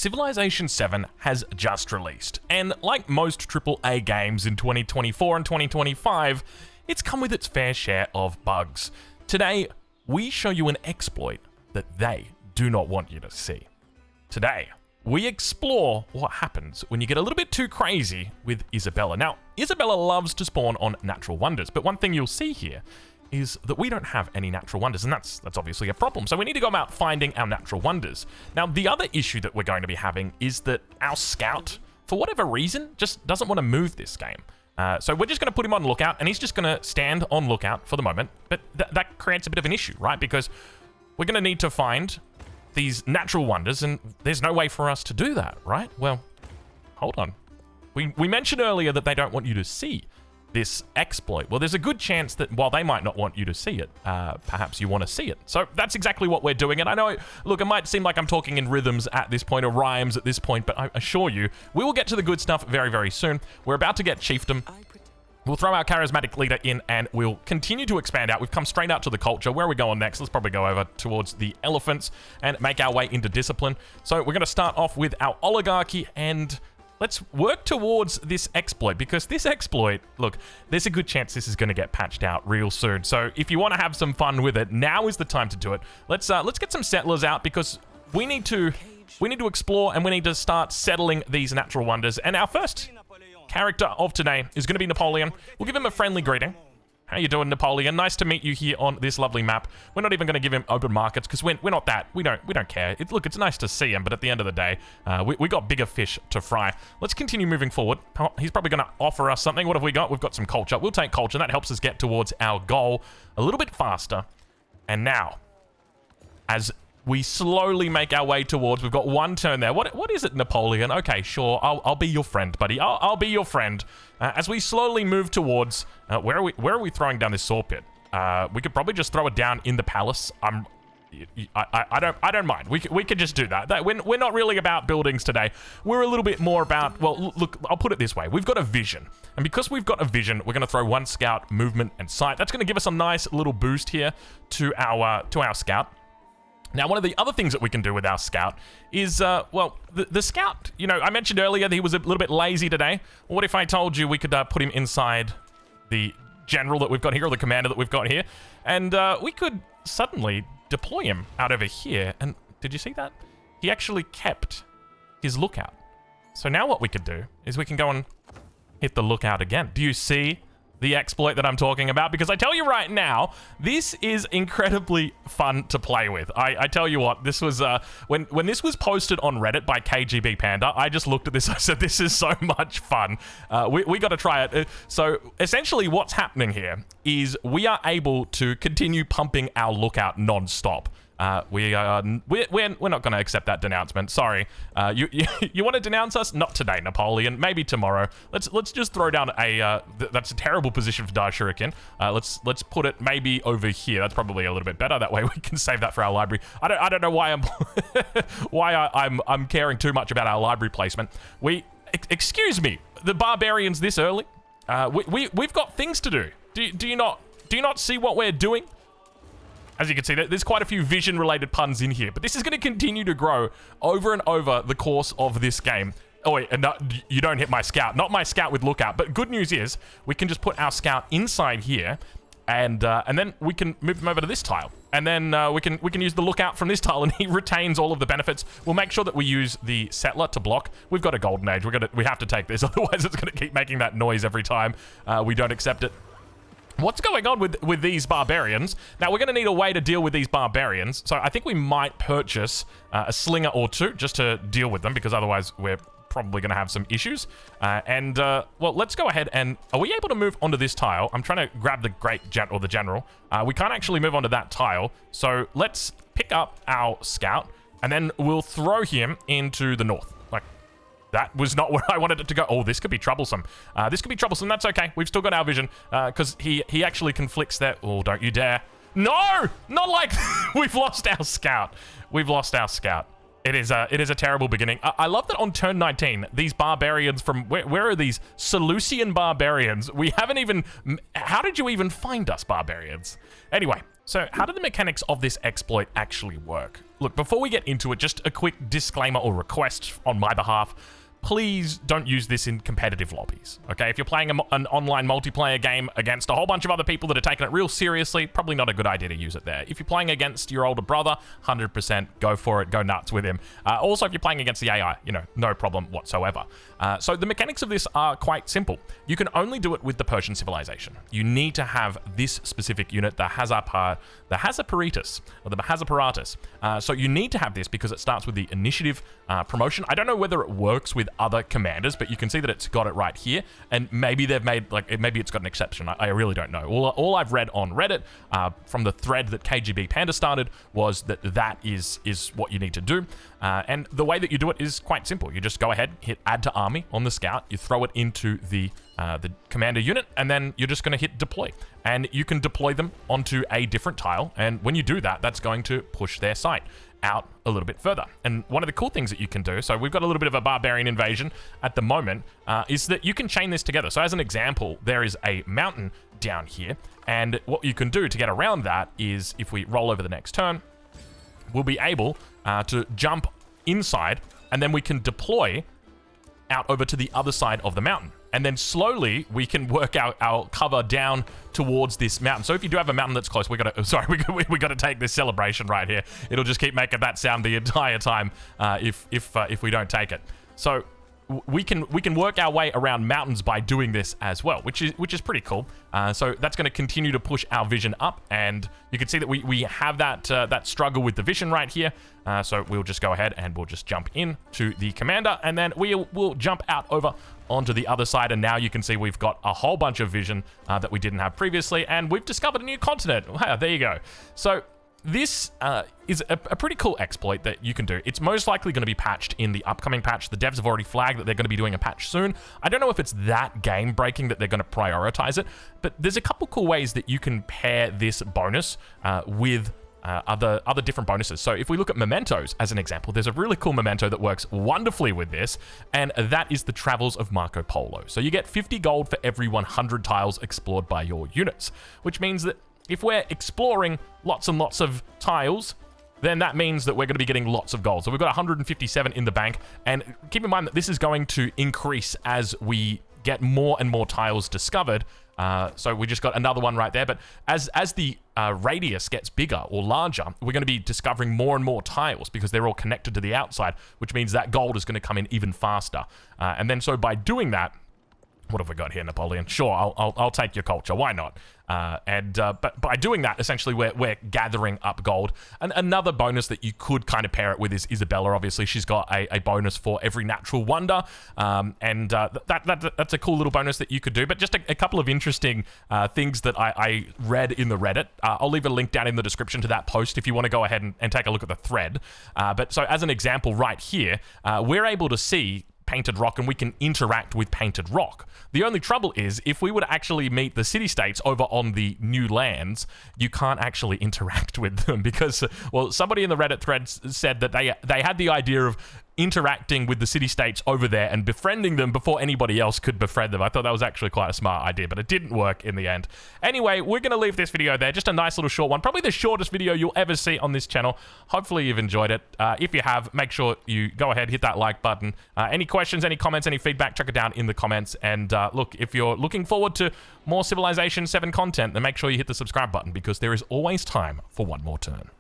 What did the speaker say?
Civilization 7 has just released, and like most AAA games in 2024 and 2025, it's come with its fair share of bugs. Today, we show you an exploit that they do not want you to see. Today, we explore what happens when you get a little bit too crazy with Isabella. Now, Isabella loves to spawn on natural wonders, but one thing you'll see here is that we don't have any natural wonders, and that's obviously a problem. So we need to go about finding our natural wonders. Now, the other issue that we're going to be having is that our scout, for whatever reason, just doesn't want to move this game. So we're just going to put him on lookout, and he's just going to stand on lookout for the moment. But that creates a bit of an issue, right? Because we're going to need to find these natural wonders, and there's no way for us to do that, right? Well, hold on. We mentioned earlier that they don't want you to see this exploit. Well, there's a good chance that while they might not want you to see it, perhaps you want to see it. So that's exactly what we're doing. And I know, look, it might seem like I'm talking in rhythms at this point, or rhymes at this point, but I assure you, we will get to the good stuff very, very soon. We're about to get chiefdom. We'll throw our charismatic leader in, and we'll continue to expand out. We've come straight out to the culture. Where are we going next? Let's probably go over towards the elephants and make our way into discipline. So we're going to start off with our oligarchy, and let's work towards this exploit, because this exploit, look, there's a good chance this is going to get patched out real soon. So if you want to have some fun with it, now is the time to do it. Let's get some settlers out, because we need to explore, and we need to start settling these natural wonders. And our first character of today is going to be Napoleon. We'll give him a friendly greeting. How you doing, Napoleon? Nice to meet you here on this lovely map. We're not even going to give him open markets, because we're not that. We don't care. Look, it's nice to see him, but at the end of the day, we got bigger fish to fry. Let's continue moving forward. He's probably going to offer us something. What have we got? We've got some culture. We'll take culture. That helps us get towards our goal a little bit faster. And now, as we slowly make our way towards, we've got one turn there. What is it, Napoleon? Okay, sure. I'll be your friend, buddy. I'll be your friend. As we slowly move towards, where are we throwing down this saw pit? We could probably just throw it down in the palace. I don't mind. We could just do that. We're not really about buildings today. We're a little bit more about, well, look, I'll put it this way. We've got a vision. And because we've got a vision, we're going to throw one scout, movement, and sight. That's going to give us a nice little boost here to our scout. Now, one of the other things that we can do with our scout is, well, the scout, you know, I mentioned earlier that he was a little bit lazy today. What if I told you we could put him inside the general that we've got here, or the commander that we've got here, and we could suddenly deploy him out over here. And did you see that? He actually kept his lookout. So now what we could do is we can go and hit the lookout again. Do you see the exploit that I'm talking about? Because I tell you right now, this is incredibly fun to play with. I tell you what, this was when this was posted on Reddit by KGB Panda, I just looked at this. I said, this is so much fun. We got to try it. So essentially what's happening here is we are able to continue pumping our lookout non-stop. We're not going to accept that denouncement. Sorry. You want to denounce us? Not today, Napoleon. Maybe tomorrow. Let's just throw down a. That's a terrible position for Dire Shuriken. Let's put it maybe over here. That's probably a little bit better. That way we can save that for our library. I don't know why I'm caring too much about our library placement. Excuse me, the barbarians this early. We've got things to do. Do you not see what we're doing? As you can see, there's quite a few vision-related puns in here, but this is going to continue to grow over and over the course of this game. Oh, wait, and you don't hit my scout. Not my scout with lookout, but good news is we can just put our scout inside here, and then we can move him over to this tile. And then we can use the lookout from this tile, and he retains all of the benefits. We'll make sure that we use the settler to block. We've got a golden age. We have to take this, otherwise it's going to keep making that noise every time we don't accept it. What's going on with these barbarians? Now, we're going to need a way to deal with these barbarians. So I think we might purchase a slinger or two just to deal with them, because otherwise we're probably going to have some issues. Well, let's go ahead and... Are we able to move onto this tile? I'm trying to grab the general. We can't actually move onto that tile. So let's pick up our scout, and then we'll throw him into the north. That was not where I wanted it to go. Oh, this could be troublesome. This could be troublesome. That's okay. We've still got our vision, because he actually conflicts there. Oh, don't you dare. No! Not like... We've lost our scout. We've lost our scout. It is a terrible beginning. I love that on turn 19, these barbarians from... Where are these? Seleucian barbarians. We haven't even... How did you even find us, barbarians? Anyway, So how do the mechanics of this exploit actually work? Look, before we get into it, just a quick disclaimer or request on my behalf. Please don't use this in competitive lobbies, okay? If you're playing an online multiplayer game against a whole bunch of other people that are taking it real seriously, probably not a good idea to use it there. If you're playing against your older brother, 100% go for it, go nuts with him. Also, if you're playing against the AI, no problem whatsoever. So the mechanics of this are quite simple. You can only do it with the Persian civilization. You need to have this specific unit, the Hazaparatus. So you need to have this because it starts with the initiative promotion. I don't know whether it works with other commanders, but you can see that it's got it right here, and maybe they've made, maybe it's got an exception. I really don't know. All I've read on Reddit from the thread that KGB Panda started was that is what you need to do, and the way that you do it is quite simple. You just go ahead, hit add to army on the scout, you throw it into the commander unit, and then you're just going to hit deploy, and you can deploy them onto a different tile, and when you do that, that's going to push their site out a little bit further. And one of the cool things that you can do, so we've got a little bit of a barbarian invasion at the moment, is that you can chain this together. So as an example, there is a mountain down here, and what you can do to get around that is, if we roll over the next turn, we'll be able to jump inside, and then we can deploy out over to the other side of the mountain. And then slowly we can work our cover down towards this mountain. So if you do have a mountain that's close, we got to take this celebration right here. It'll just keep making that sound the entire time if we don't take it. So we can work our way around mountains by doing this as well, which is pretty cool. So that's going to continue to push our vision up, and you can see that we have that struggle with the vision right here. So we'll just go ahead and we'll just jump in to the commander, and then we'll jump out over onto the other side, and now you can see we've got a whole bunch of vision that we didn't have previously, and we've discovered a new continent. Wow, there you go. So this is a pretty cool exploit that you can do. It's most likely going to be patched in the upcoming patch. The devs have already flagged that they're going to be doing a patch soon. I don't know if it's that game breaking that they're going to prioritize it, but there's a couple cool ways that you can pair this bonus with other different bonuses. So if we look at mementos as an example, there's a really cool memento that works wonderfully with this, and that is the Travels of Marco Polo. So you get 50 gold for every 100 tiles explored by your units, which means that if we're exploring lots and lots of tiles, then that means that we're going to be getting lots of gold. So we've got 157 in the bank, and keep in mind that this is going to increase as we get more and more tiles discovered. So we just got another one right there, but as the radius gets bigger or larger, we're going to be discovering more and more tiles because they're all connected to the outside, which means that gold is going to come in even faster. And then so by doing that, what have we got here, Napoleon? Sure, I'll take your culture. Why not? But by doing that, essentially, we're gathering up gold. And another bonus that you could kind of pair it with is Isabella. Obviously, she's got a bonus for every natural wonder, that's a cool little bonus that you could do. But just a couple of interesting things that I read in the Reddit. I'll leave a link down in the description to that post if you want to go ahead and take a look at the thread. But so as an example right here, we're able to see painted rock, and we can interact with painted rock. The only trouble is, if we were to actually meet the city-states over on the new lands, you can't actually interact with them because, well, somebody in the Reddit thread said that they had the idea of interacting with the city-states over there and befriending them before anybody else could befriend them. I thought that was actually quite a smart idea, but it didn't work in the end. Anyway, we're going to leave this video there. Just a nice little short one. Probably the shortest video you'll ever see on this channel. Hopefully you've enjoyed it. If you have, make sure you go ahead, hit that like button. Any questions, any comments, any feedback, chuck it down in the comments. And look, if you're looking forward to more Civilization 7 content, then make sure you hit the subscribe button because there is always time for one more turn.